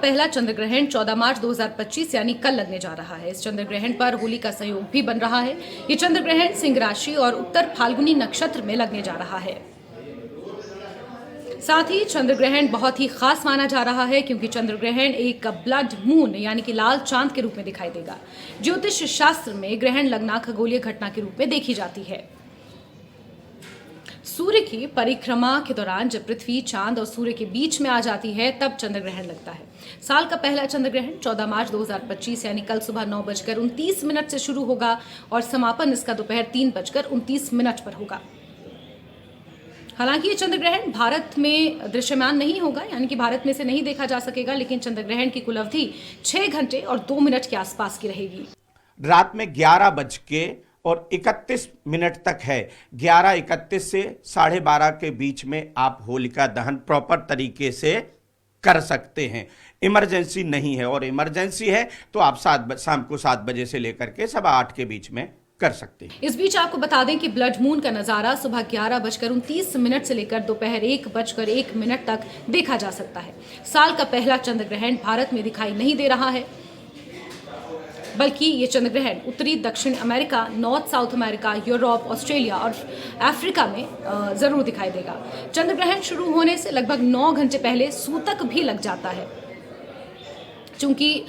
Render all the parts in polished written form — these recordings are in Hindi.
पहला चंद्र ग्रहण 14 मार्च 2025 यानी कल लगने जा रहा है। इस चंद्र ग्रहण पर होली का संयोग भी बन रहा है। ये चंद्र ग्रहण सिंह राशि और उत्तर फाल्गुनी नक्षत्र में लगने जा रहा है। साथ ही चंद्र ग्रहण बहुत ही खास माना जा रहा है क्योंकि चंद्र ग्रहण एक ब्लड मून यानी कि लाल चांद के रूप में दिखाई देगा। ज्योतिष शास्त्र में ग्रहण लगना खगोलीय घटना के रूप में देखी जाती है। सूर्य की परिक्रमा के दौरान जब पृथ्वी चांद और सूर्य के बीच में आ जाती है तब चंद्र ग्रहण लगता है। साल का पहला चंद्र ग्रहण 14 मार्च 2025 यानी कल सुबह 9:29 से शुरू होगा और समापन इसका दोपहर 3:29 पर होगा। हालांकि ये चंद्र ग्रहण भारत में दृश्यमान नहीं होगा, यानी कि भारत में से नहीं देखा जा सकेगा, लेकिन चंद्र ग्रहण की कुल अवधि 6 घंटे और 2 मिनट के आसपास की रहेगी। रात में 11:31 तक है। 11:31 से 12:30 के बीच में आप होलिका दहन प्रॉपर तरीके से कर सकते हैं। इमरजेंसी नहीं है, और इमरजेंसी है तो आप शाम को 7 बजे से लेकर के 8:15 के बीच में कर सकते हैं। इस बीच आपको बता दें कि ब्लड मून का नजारा सुबह 11:29 से लेकर दोपहर 1:01 तक देखा जा सकता है। साल का पहला चंद्र ग्रहण भारत में दिखाई नहीं दे रहा है, बल्कि ये चंद्र ग्रहण उत्तरी दक्षिण America, north south America, Europe, Australia और अफ्रीका में जरूर दिखाई देगा। चंद्र ग्रहण शुरू होने से लगभग 9 घंटे पहले सूतक भी लग जाता है। चूंकि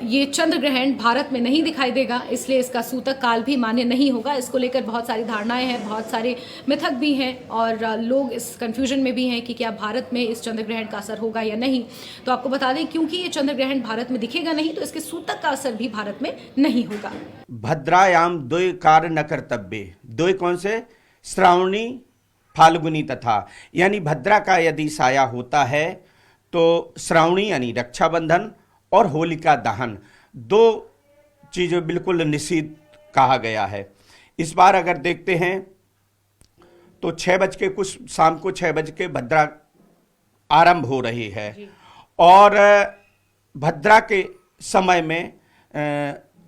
ये चंद्र ग्रहण भारत में नहीं दिखाई देगा, इसलिए इसका सूतक काल भी मान्य नहीं होगा। इसको लेकर बहुत सारी धारणाएं हैं, बहुत सारे मिथक भी हैं और लोग इस कंफ्यूजन में भी हैं कि क्या भारत में इस चंद्र ग्रहण का असर होगा या नहीं। तो आपको बता दें, क्योंकि ये चंद्र ग्रहण भारत में दिखेगा नहीं, तो इसके सूतक का असर भी भारत में नहीं होगा। भद्रायाम द्वय कार्य न कर्तव्य। द्वय कौन से? श्रावणी, फाल्गुनी तथा, यानी भद्रा का यदि साया होता है तो श्रावणी यानी रक्षाबंधन और होलिका दहन 2 चीज़ें बिल्कुल निषिद्ध कहा गया है। इस बार अगर देखते हैं तो 6 बज के कुछ शाम को 6 बज के भद्रा आरंभ हो रही है और भद्रा के समय में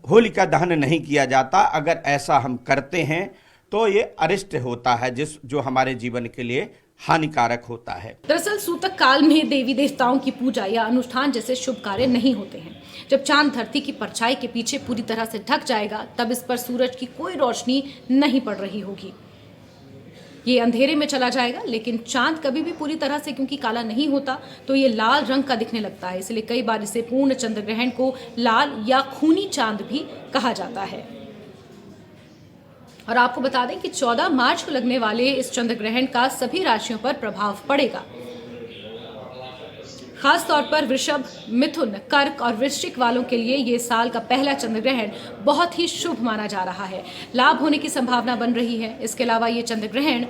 होलिका दहन नहीं किया जाता। अगर ऐसा हम करते हैं तो ये अरिष्ट होता है, जो हमारे जीवन के लिए हानिकारक होता है। दरअसल सूतक काल में देवी देवताओं की पूजा या अनुष्ठान जैसे शुभ कार्य नहीं होते हैं। जब चांद धरती की परछाई के पीछे पूरी तरह से ढक जाएगा तब इस पर सूरज की कोई रोशनी नहीं पड़ रही होगी। ये अंधेरे में चला जाएगा, लेकिन चांद कभी भी पूरी तरह से क्योंकि काला नहीं होता तो ये लाल रंग का दिखने लगता है। इसलिए कई बार इसे पूर्ण चंद्र ग्रहण को लाल या खूनी चांद भी कहा जाता है। और आपको बता दें कि 14 मार्च को लगने वाले इस चंद्र ग्रहण का सभी राशियों पर प्रभाव पड़ेगा। खास तौर पर वृषभ, मिथुन, कर्क और वृश्चिक वालों के लिए ये साल का पहला चंद्र ग्रहण बहुत ही शुभ माना जा रहा है। लाभ होने की संभावना बन रही है। इसके अलावा ये चंद्र ग्रहण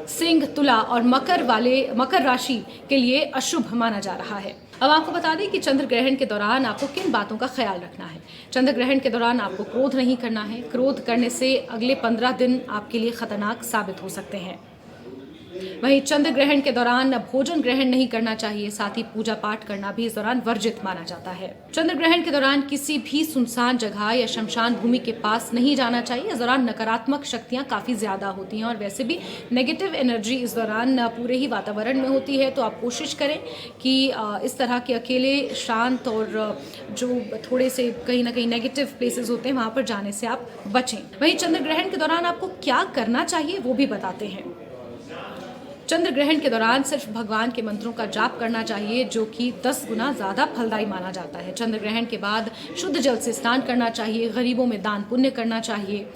सिंह, तुला और मकर राशि के लिए अशुभ माना जा रहा है। अब आपको बता दें कि चंद्र ग्रहण के दौरान आपको किन बातों का ख्याल रखना है। चंद्र ग्रहण के दौरान आपको क्रोध नहीं करना है। क्रोध करने से अगले 15 दिन आपके लिए खतरनाक साबित हो सकते हैं। वहीं चंद्र ग्रहण के दौरान भोजन ग्रहण नहीं करना चाहिए। साथ ही पूजा पाठ करना भी इस दौरान वर्जित माना जाता है। चंद्र ग्रहण के दौरान किसी भी सुनसान जगह या शमशान भूमि के पास नहीं जाना चाहिए। इस दौरान नकारात्मक शक्तियां काफी ज्यादा होती हैं और वैसे भी नेगेटिव एनर्जी इस दौरान पूरे ही वातावरण में होती है। तो आप कोशिश करें कि इस तरह के अकेले, शांत और जो थोड़े से कहीं ना कहीं नेगेटिव प्लेसेस होते हैं वहां पर जाने से आप बचें। वहीं चंद्र ग्रहण के दौरान आपको क्या करना चाहिए वो भी बताते हैं। चंद्र ग्रहण के दौरान सिर्फ भगवान के मंत्रों का जाप करना चाहिए, जो कि 10 गुना ज्यादा फलदायी माना जाता है। चंद्र ग्रहण के बाद शुद्ध जल से स्नान करना चाहिए। गरीबों में दान पुण्य करना चाहिए।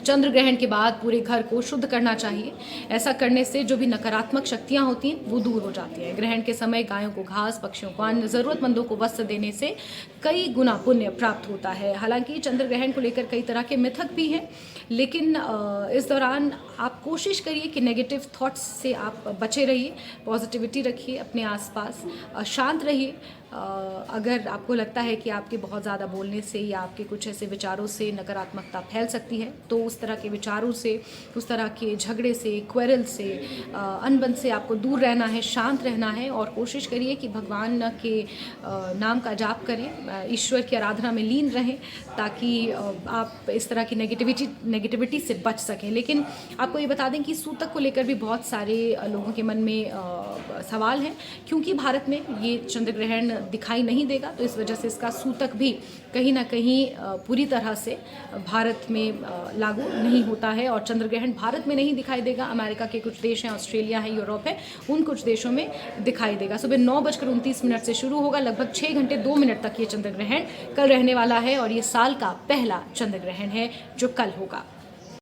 चंद्र ग्रहण के बाद पूरे घर को शुद्ध करना चाहिए। ऐसा करने से जो भी नकारात्मक शक्तियां होती हैं वो दूर हो जाती हैं। ग्रहण के समय गायों को घास, पक्षियों को अन्न, जरूरतमंदों को वस्त्र देने से कई गुना पुण्य प्राप्त होता है। हालांकि चंद्र ग्रहण को लेकर कई तरह के मिथक भी हैं, लेकिन इस दौरान आप कोशिश करिए कि नेगेटिव थॉट्स से आप बचे रहिए, पॉजिटिविटी रखिए अपने आसपास, शांत रहिए। अगर आपको लगता है कि आपके बहुत ज़्यादा बोलने से या आपके कुछ ऐसे विचारों से नकारात्मकता फैल सकती है, तो उस तरह के विचारों से, उस तरह के झगड़े से, क्वेरल से, अनबन से आपको दूर रहना है, शांत रहना है और कोशिश करिए कि भगवान के नाम का जाप करें, ईश्वर की आराधना में लीन रहें, ताकि आप इस तरह की नेगेटिविटी से बच सकें। लेकिन आपको ये बता दें कि सूतक को लेकर भी बहुत सारे लोगों के मन में सवाल है, क्योंकि भारत में ये चंद्र ग्रहण दिखाई नहीं देगा, तो इस वजह से इसका सूतक भी कहीं ना कहीं पूरी तरह से भारत में लागू नहीं होता है और चंद्र ग्रहण भारत में नहीं दिखाई देगा। अमेरिका के कुछ देश हैं, ऑस्ट्रेलिया है, यूरोप है, उन कुछ देशों में दिखाई देगा। सुबह 9:29 से शुरू होगा, लगभग 6 घंटे 2 मिनट तक ये चंद्र ग्रहण कल रहने वाला है और ये साल का पहला चंद्र ग्रहण है जो कल होगा।